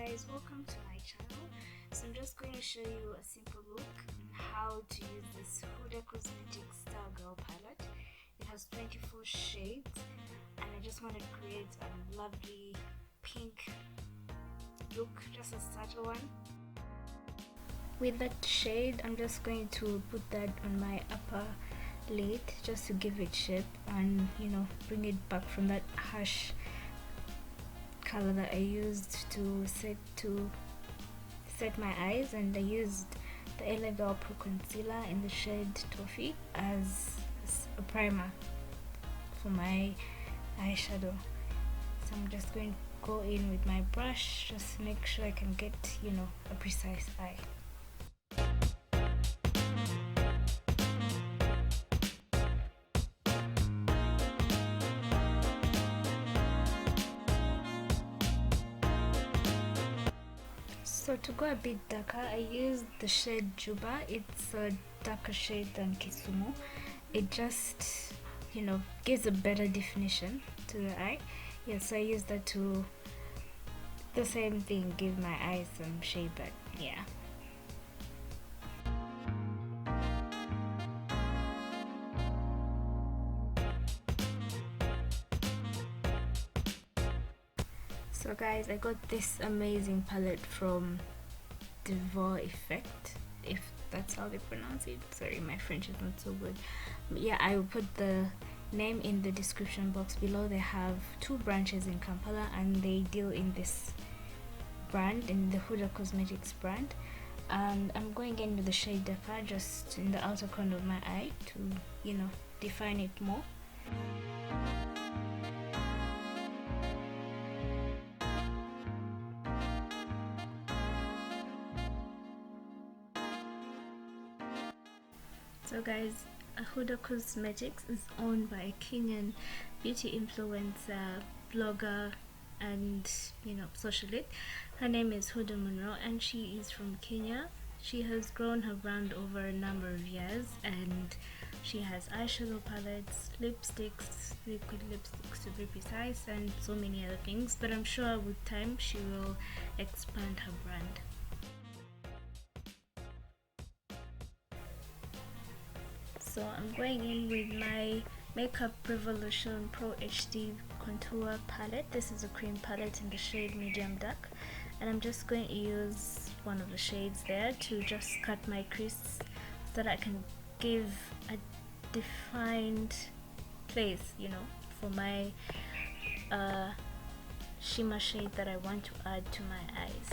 guys, welcome to my channel. So I'm just going to show you a simple look on how to use this Huddah Cosmetics Star Girl palette. It has 24 shades and I just wanted to create a lovely pink look, just a subtle one. With that shade, I'm just going to put that on my upper lid just to give it shape and bring it back from that harsh color that I used to set my eyes. And I used the eyeliner Pro Concealer in the shade Toffee as a primer for my eyeshadow. So I'm just going to go in with my brush just to make sure I can get a precise eye. So to go a bit darker, I used the shade Juba. It's a darker shade than Kisumu. It just gives a better definition to the eye. Yeah, so I used that to the same thing, give my eyes some shade, but yeah. So guys, I got this amazing palette from DeVeaux Effect, if that's how they pronounce it. Sorry, my French is not so good. But yeah, I will put the name in the description box below. They have 2 branches in Kampala and they deal in this brand, in the Huddah Cosmetics brand. And I'm going in with the shade Defy just in the outer corner of my eye to define it more. So guys, Huddah Cosmetics is owned by a Kenyan beauty influencer, blogger and socialite. Her name is Huddah Monroe and she is from Kenya. She has grown her brand over a number of years and she has eyeshadow palettes, lipsticks, liquid lipsticks to be precise, and so many other things, but I'm sure with time she will expand her brand. So I'm going in with my Makeup Revolution Pro HD Contour Palette. This is a cream palette in the shade Medium Dark. And I'm just going to use one of the shades there to just cut my crease so that I can give a defined place, for my shimmer shade that I want to add to my eyes.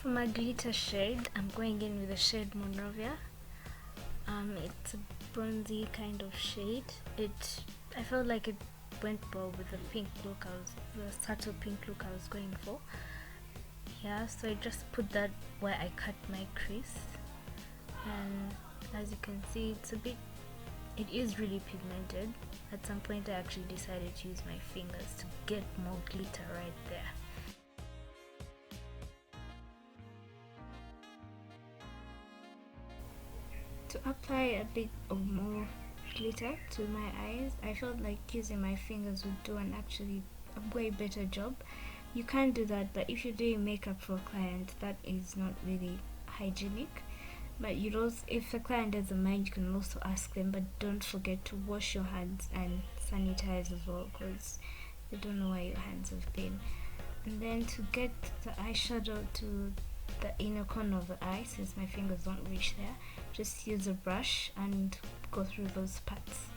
For my glitter shade, I'm going in with the shade Monrovia. It's a bronzy kind of shade. I felt like it went well with the pink look the subtle pink look I was going for. Yeah, so I just put that where I cut my crease, and as you can see, it is really pigmented. At some point I actually decided to use my fingers to get more glitter right there. To apply a bit of more glitter to my eyes, I felt like using my fingers would do a way better job. You can do that, but if you're doing makeup for a client, that is not really hygienic. But if the client doesn't mind, you can also ask them, but don't forget to wash your hands and sanitize as well, because you don't know where your hands have been. And then to get the eyeshadow to the inner corner of the eye, since my fingers don't reach there, just use a brush and go through those parts.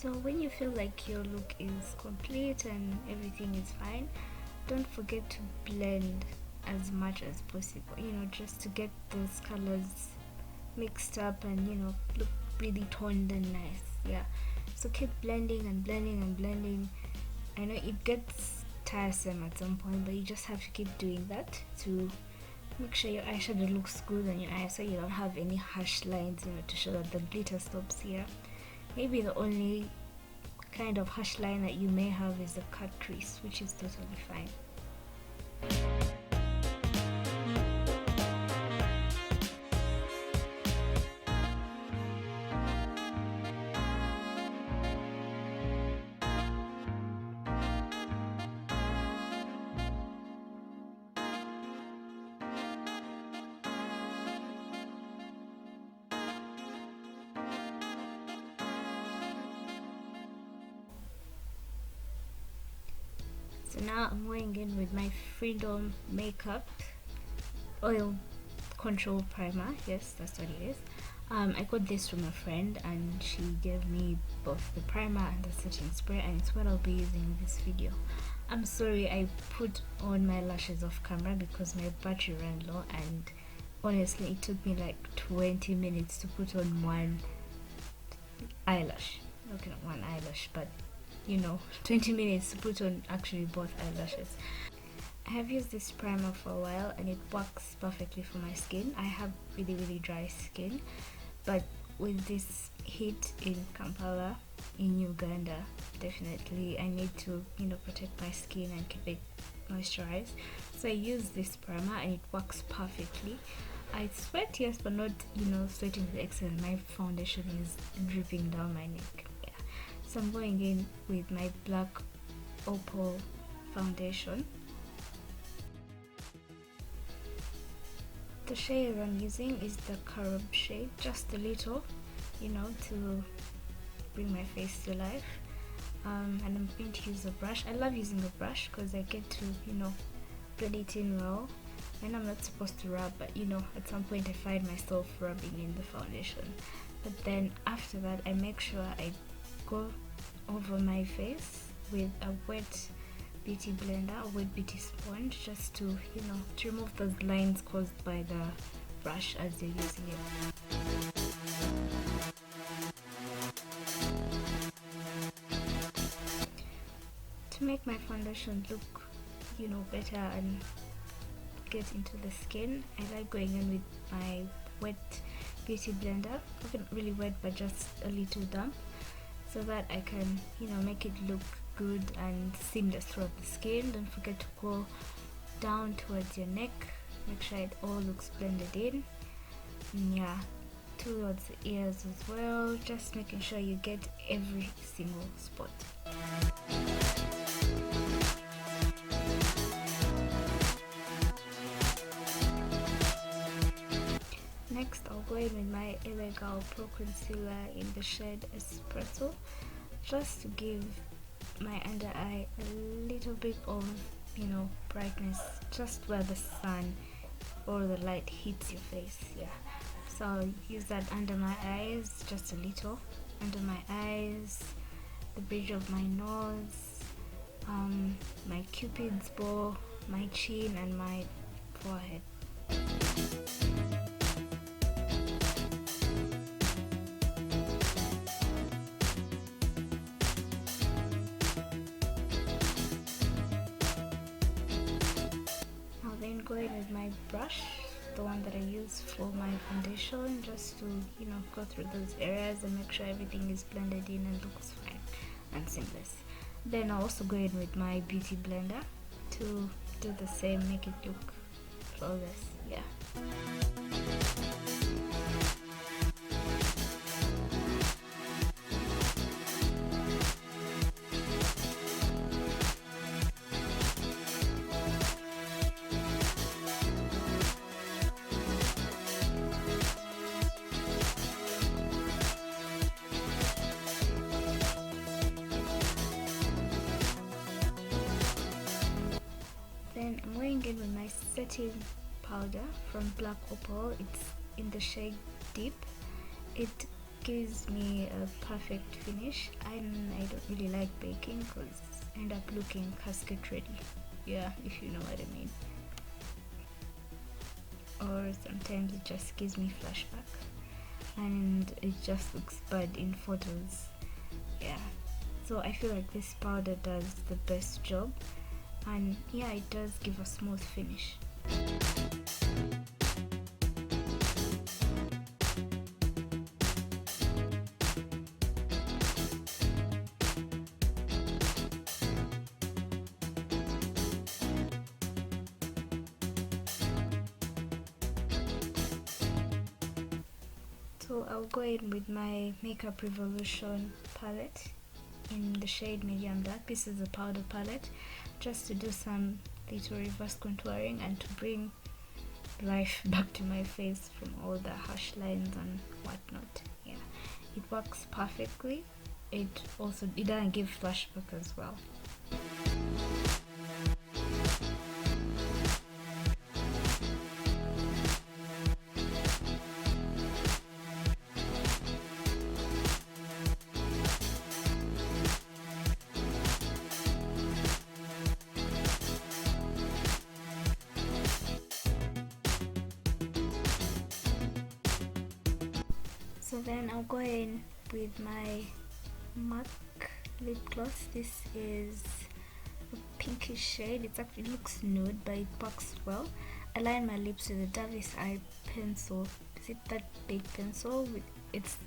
So when you feel like your look is complete and everything is fine, don't forget to blend as much as possible, you know, just to get those colors mixed up and, you know, look really toned and nice. Yeah, so keep blending and blending and blending. I know it gets tiresome at some point, but you just have to keep doing that to make sure your eyeshadow looks good on your eyes, so you don't have any harsh lines, you know, to show that the glitter stops here. Maybe the only kind of harsh line that you may have is a cut crease, which is totally fine. So now I'm going in with my Freddom Makeup Oil Control Primer. Yes, that's what it is. I got this from a friend and she gave me both the primer and the setting spray, and it's what I'll be using in this video. I'm sorry I put on my lashes off camera because my battery ran low, and honestly it took me like 20 minutes to put on one eyelash. Okay, not one eyelash, but you know, 20 minutes to put on actually both eyelashes. I have used this primer for a while and it works perfectly for my skin. I have really dry skin, but with this heat in Kampala in Uganda, definitely I need to, you know, protect my skin and keep it moisturized. So I use this primer and it works perfectly. I sweat, yes, but not, you know, sweating to the extent my foundation is dripping down my neck. Yeah. So I'm going in with my black opal foundation. The shade I'm using is the carob shade, just a little, you know, to bring my face to life. And I'm going to use a brush. I love using a brush because I get to, you know, blend it in well. And I'm not supposed to rub, but you know, at some point I find myself rubbing in the foundation. But then after that, I make sure I go over my face with a wet beauty blender, a wet beauty sponge, just to, you know, to remove those lines caused by the brush as you're using it. To make my foundation look, you know, better and get into the skin, I like going in with my wet beauty blender. Not really wet, but just a little damp, so that I can, you know, make it look good and seamless throughout the skin. Don't forget to go down towards your neck, make sure it all looks blended in. And yeah, towards the ears as well, just making sure you get every single spot. Next, I'll go in with my Elegant Pro Concealer in the shade Espresso, just to give my under eye a little bit of, you know, brightness, just where the sun or the light hits your face. Yeah, so I'll use that under my eyes, just a little under my eyes, the bridge of my nose, my cupid's bow, my chin, and my forehead. Go in with my brush, the one that I use for my foundation, just to, you know, go through those areas and make sure everything is blended in and looks fine and seamless. Then I'll also go in with my beauty blender to do the same, make it look flawless. Yeah. Then I'm going in with my setting powder from Black Opal. It's in the shade Deep. It gives me a perfect finish, and I don't really like baking because I end up looking casket ready, yeah, if you know what I mean. Or sometimes it just gives me flashback and it just looks bad in photos, yeah. So I feel like this powder does the best job, and yeah, it does give a smooth finish. So I'll go in with my Makeup Revolution palette in the shade medium dark. This is a powder palette, just to do some little reverse contouring and to bring life back to my face from all the harsh lines and whatnot. Yeah, it works perfectly. It doesn't give flashback as well. So then I'll go in with my MAC lip gloss. This is a pinkish shade. It looks nude, but it works well. I line my lips with a DeVeaux eye pencil. Is it that big pencil? It's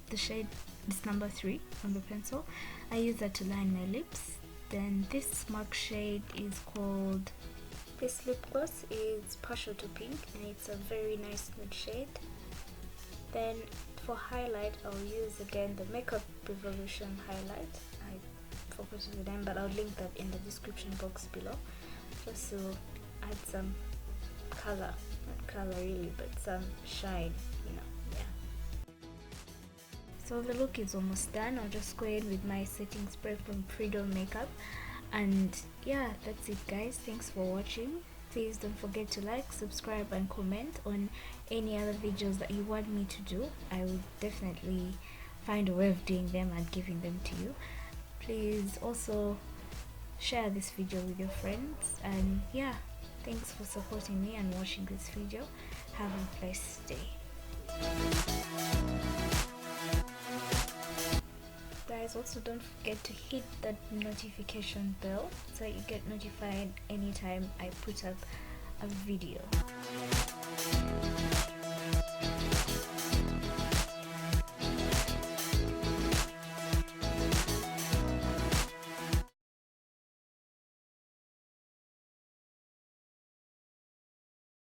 the shade, it's number 3 on the pencil. I use that to line my lips. Then this MAC shade is called, this lip gloss is partial to pink, and it's a very nice nude shade. Then for highlight, I'll use again the Makeup Revolution highlight. I forgot the name, but I'll link that in the description box below, just to add some color, not color really, but some shine, you know, yeah. So the look is almost done. I'll just go in with my setting spray from Freddom Makeup, and yeah, that's it guys. Thanks for watching. Please don't forget to like, subscribe and comment on any other videos that you want me to do. I will definitely find a way of doing them and giving them to you. Please also share this video with your friends, and yeah, thanks for supporting me and watching this video. Have a blessed day. Guys, also don't forget to hit that notification bell so you get notified anytime I put up a video.